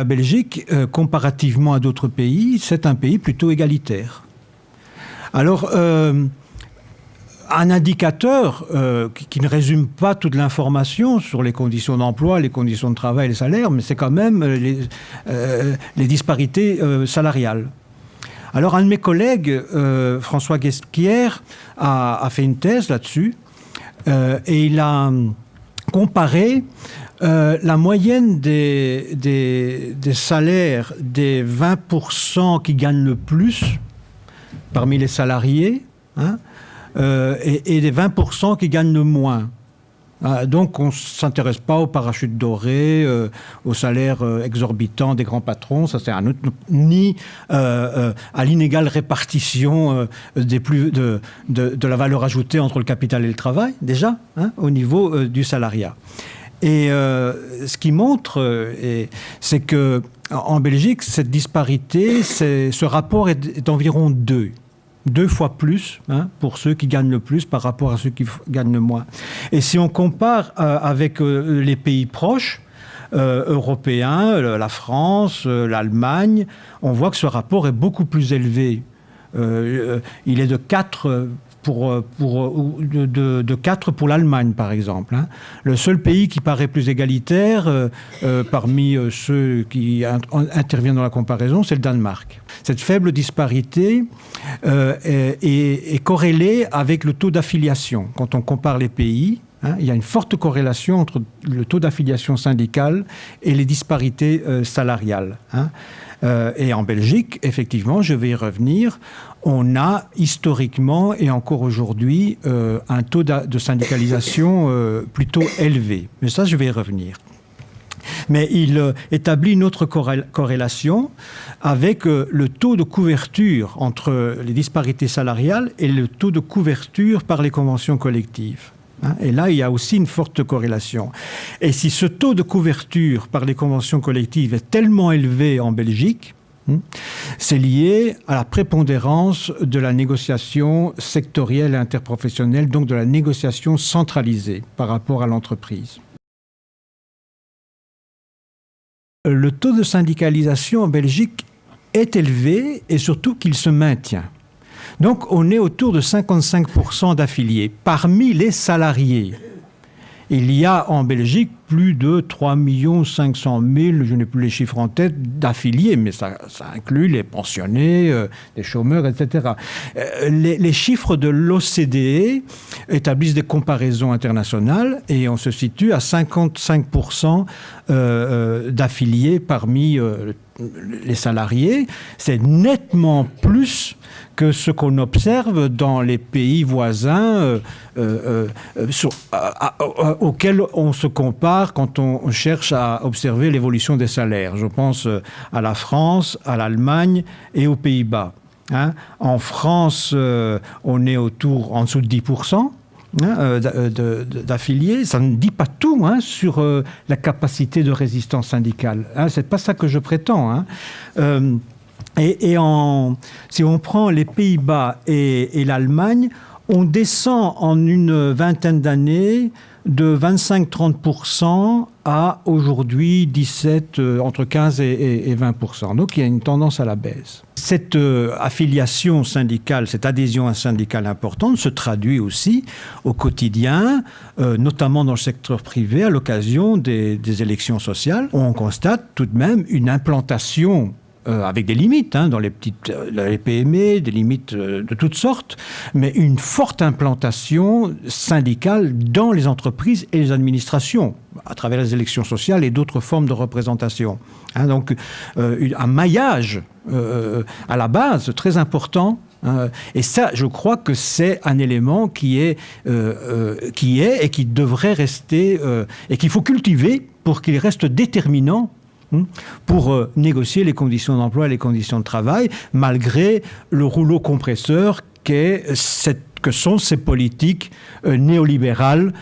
La Belgique, comparativement à d'autres pays, c'est un pays plutôt égalitaire. Alors, un indicateur qui ne résume pas toute l'information sur les conditions d'emploi, les conditions de travail, les salaires, mais c'est quand même les disparités salariales. Alors, un de mes collègues, François Guesquière, a fait une thèse là-dessus et il a comparé la moyenne des salaires des 20% qui gagnent le plus parmi les salariés, hein, et des 20% qui gagnent le moins. Donc on ne s'intéresse pas aux parachutes dorés, aux salaires exorbitants des grands patrons, ça c'est un autre, ni à l'inégale répartition de la valeur ajoutée entre le capital et le travail, déjà, hein, au niveau du salariat. Et ce qui montre, c'est qu'en Belgique, cette disparité, ce rapport est d'environ 2. 2 fois plus, hein, pour ceux qui gagnent le plus par rapport à ceux qui gagnent le moins. Et si on compare avec les pays proches, européens, la France, l'Allemagne, on voit que ce rapport est beaucoup plus élevé. Il est de 4 de 4 pour l'Allemagne, par exemple. Hein. Le seul pays qui paraît plus égalitaire parmi ceux qui interviennent dans la comparaison, c'est le Danemark. Cette faible disparité est corrélée avec le taux d'affiliation. Quand on compare les pays, hein, il y a une forte corrélation entre le taux d'affiliation syndicale et les disparités salariales. Hein. Et en Belgique, effectivement, je vais y revenir, on a historiquement et encore aujourd'hui un taux de syndicalisation plutôt élevé. Mais ça, je vais y revenir. Mais il établit une autre corrélation avec le taux de couverture entre les disparités salariales et le taux de couverture par les conventions collectives. Et là, il y a aussi une forte corrélation. Et si ce taux de couverture par les conventions collectives est tellement élevé en Belgique, c'est lié à la prépondérance de la négociation sectorielle et interprofessionnelle, donc de la négociation centralisée par rapport à l'entreprise. Le taux de syndicalisation en Belgique est élevé et surtout qu'il se maintient. Donc on est autour de 55% d'affiliés parmi les salariés. Il y a en Belgique plus de 3 500 000, je n'ai plus les chiffres en tête, d'affiliés, mais ça inclut les pensionnés, les chômeurs, etc. Les chiffres de l'OCDE établissent des comparaisons internationales et on se situe à 55% d'affiliés parmi les salariés. C'est nettement plus que ce qu'on observe dans les pays voisins auxquels on se compare quand on cherche à observer l'évolution des salaires. Je pense à la France, à l'Allemagne et aux Pays-Bas. Hein. En France, on est en dessous de 10%. D'affiliés, ça ne dit pas tout sur la capacité de résistance syndicale. C'est pas ça que je prétends. Si on prend les Pays-Bas et l'Allemagne, on descend en une vingtaine d'années de 25-30% à aujourd'hui entre 15 et 20%. Donc il y a une tendance à la baisse. Cette affiliation syndicale, cette adhésion syndicale importante se traduit aussi au quotidien, notamment dans le secteur privé, à l'occasion des élections sociales. On constate tout de même une implantation avec des limites, dans les PME, des limites de toutes sortes, mais une forte implantation syndicale dans les entreprises et les administrations, à travers les élections sociales et d'autres formes de représentation. Donc, un maillage à la base très important. Et ça, je crois que c'est un élément qui est et qui devrait rester, et qu'il faut cultiver pour qu'il reste déterminant pour négocier les conditions d'emploi et les conditions de travail, malgré le rouleau compresseur qu'est cette que sont ces politiques néolibérales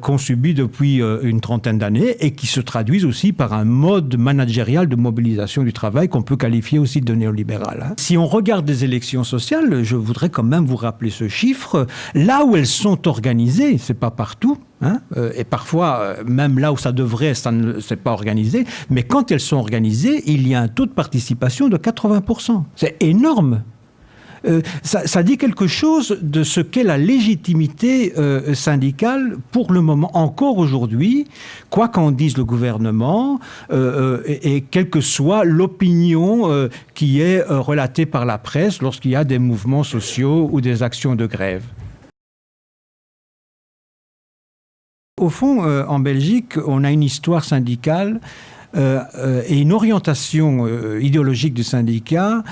qu'on subit depuis une trentaine d'années et qui se traduisent aussi par un mode managérial de mobilisation du travail qu'on peut qualifier aussi de néolibéral. Hein. Si on regarde les élections sociales, je voudrais quand même vous rappeler ce chiffre. Là où elles sont organisées, c'est pas partout, hein, et parfois, même là où ça devrait, ça ne s'est pas organisé, mais quand elles sont organisées, il y a un taux de participation de 80%. C'est énorme. Ça dit quelque chose de ce qu'est la légitimité syndicale pour le moment, encore aujourd'hui, quoi qu'en dise le gouvernement, et quelle que soit l'opinion qui est relatée par la presse lorsqu'il y a des mouvements sociaux ou des actions de grève. Au fond, en Belgique, on a une histoire syndicale et une orientation idéologique du syndicat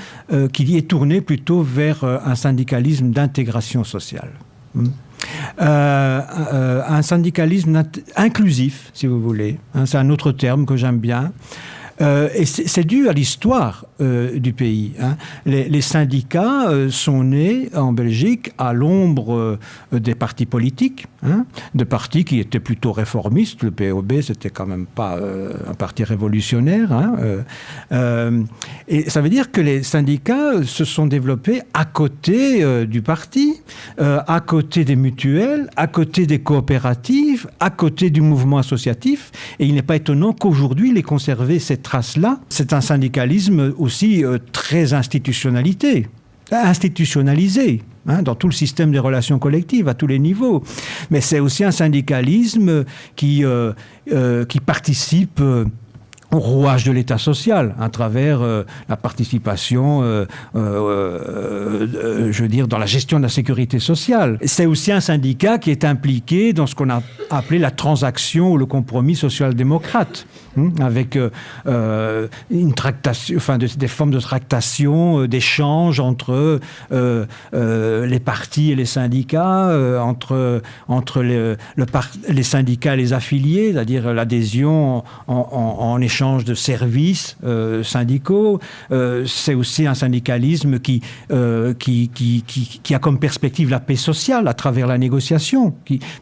qui est tournée plutôt vers un syndicalisme d'intégration sociale. Un syndicalisme inclusif, si vous voulez. Hein, c'est un autre terme que j'aime bien. Et c'est dû à l'histoire du pays. Hein. Les syndicats sont nés en Belgique à l'ombre des partis politiques, hein, de partis qui étaient plutôt réformistes. Le POB, c'était quand même pas un parti révolutionnaire. Hein, et ça veut dire que les syndicats se sont développés à côté du parti, à côté des mutuelles, à côté des coopératives, à côté du mouvement associatif. Et il n'est pas étonnant qu'aujourd'hui, les conserver cette trace-là, c'est un syndicalisme aussi très institutionnalisé, hein, dans tout le système des relations collectives, à tous les niveaux. Mais c'est aussi un syndicalisme qui participe au rouage de l'État social, à travers la participation, je veux dire, dans la gestion de la sécurité sociale. C'est aussi un syndicat qui est impliqué dans ce qu'on a appelé la transaction ou le compromis social-démocrate, avec une tractation, enfin des formes de tractation, d'échange entre les partis et les syndicats, entre les syndicats et les affiliés, c'est-à-dire l'adhésion en échange de services syndicaux. C'est aussi un syndicalisme qui a comme perspective la paix sociale à travers la négociation,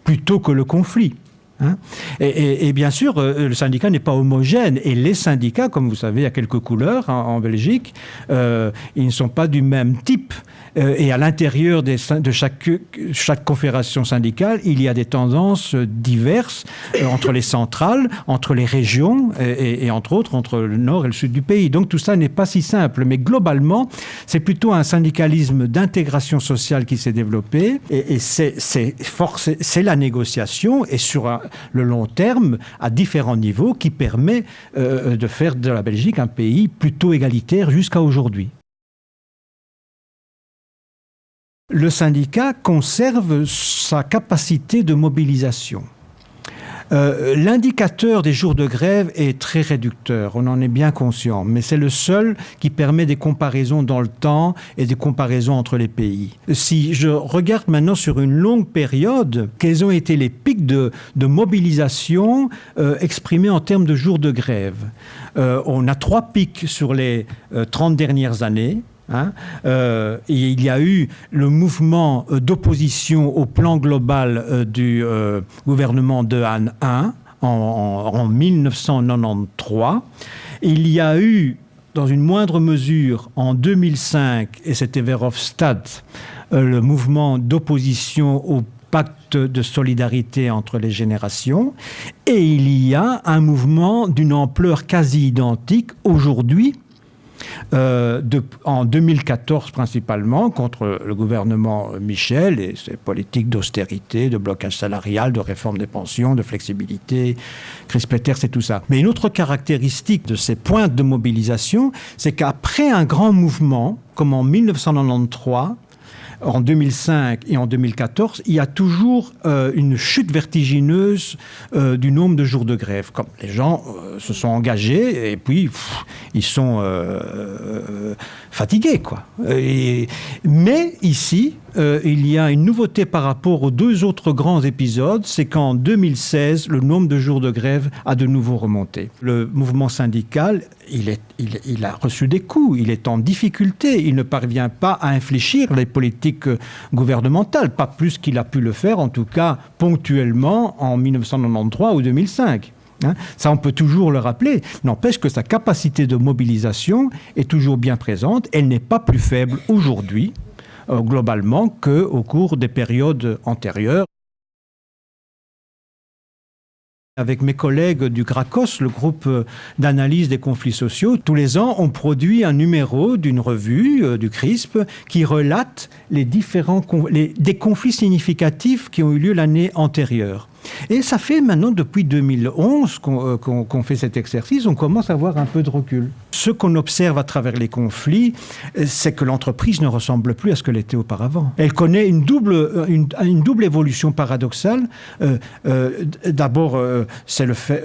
plutôt que le conflit. Hein, et bien sûr, le syndicat n'est pas homogène. Et les syndicats, comme vous savez, il y a quelques couleurs en Belgique. Ils ne sont pas du même type. Et à l'intérieur de chaque confédération syndicale, il y a des tendances diverses entre les centrales, entre les régions et entre autres entre le nord et le sud du pays. Donc tout ça n'est pas si simple. Mais globalement, c'est plutôt un syndicalisme d'intégration sociale qui s'est développé. Et c'est la négociation et sur le long terme, à différents niveaux, qui permet de faire de la Belgique un pays plutôt égalitaire jusqu'à aujourd'hui. Le syndicat conserve sa capacité de mobilisation. L'indicateur des jours de grève est très réducteur, on en est bien conscient, mais c'est le seul qui permet des comparaisons dans le temps et des comparaisons entre les pays. Si je regarde maintenant sur une longue période, quels ont été les pics de mobilisation exprimés en termes de jours de grève? On a 3 pics sur les 30 dernières années. Hein, et il y a eu le mouvement d'opposition au plan global du gouvernement Dehaene I en 1993. Il y a eu, dans une moindre mesure, en 2005, et c'était Verhofstadt, le mouvement d'opposition au pacte de solidarité entre les générations. Et il y a un mouvement d'une ampleur quasi identique aujourd'hui, en 2014 principalement, contre le gouvernement Michel et ses politiques d'austérité, de blocage salarial, de réforme des pensions, de flexibilité, Chris Peters et tout ça. Mais une autre caractéristique de ces pointes de mobilisation, c'est qu'après un grand mouvement, comme en 1993, en 2005 et en 2014, il y a toujours une chute vertigineuse du nombre de jours de grève. Comme les gens se sont engagés et puis ils sont fatigués, quoi. Mais ici, il y a une nouveauté par rapport aux 2 autres grands épisodes, c'est qu'en 2016, le nombre de jours de grève a de nouveau remonté. Le mouvement syndical il a reçu des coups, il est en difficulté, il ne parvient pas à infléchir les politiques gouvernementales, pas plus qu'il a pu le faire, en tout cas ponctuellement en 1993 ou 2005. Ça, on peut toujours le rappeler. N'empêche que sa capacité de mobilisation est toujours bien présente. Elle n'est pas plus faible aujourd'hui, globalement, qu'au cours des périodes antérieures. Avec mes collègues du GRACOS, le groupe d'analyse des conflits sociaux, tous les ans, on produit un numéro d'une revue, du CRISP, qui relate des conflits significatifs qui ont eu lieu l'année antérieure. Et ça fait maintenant depuis 2011 qu'on fait cet exercice, on commence à avoir un peu de recul. Ce qu'on observe à travers les conflits, c'est que l'entreprise ne ressemble plus à ce qu'elle était auparavant. Elle connaît une double évolution paradoxale. D'abord, c'est le fait,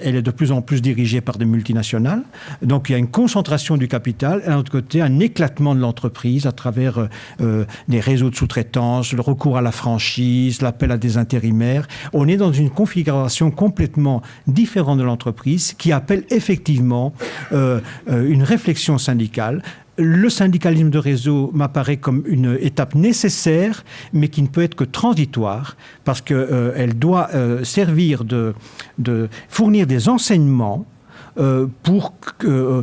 elle est de plus en plus dirigée par des multinationales. Donc il y a une concentration du capital, et d'un autre côté, un éclatement de l'entreprise à travers des réseaux de sous-traitance, le recours à la franchise, l'appel à des intérimaires. On est dans une configuration complètement différente de l'entreprise qui appelle effectivement une réflexion syndicale. Le syndicalisme de réseau m'apparaît comme une étape nécessaire, mais qui ne peut être que transitoire, parce qu'elle doit servir de fournir des enseignements pour que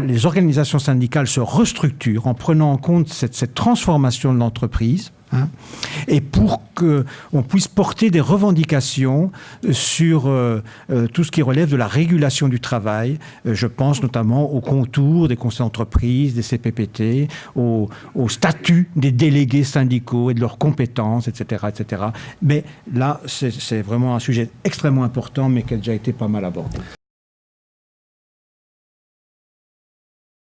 les organisations syndicales se restructurent en prenant en compte cette transformation de l'entreprise. Et pour qu'on puisse porter des revendications sur tout ce qui relève de la régulation du travail. Je pense notamment aux contours des conseils d'entreprise, des CPPT, au statut des délégués syndicaux et de leurs compétences, etc. etc. Mais là, c'est vraiment un sujet extrêmement important, mais qui a déjà été pas mal abordé.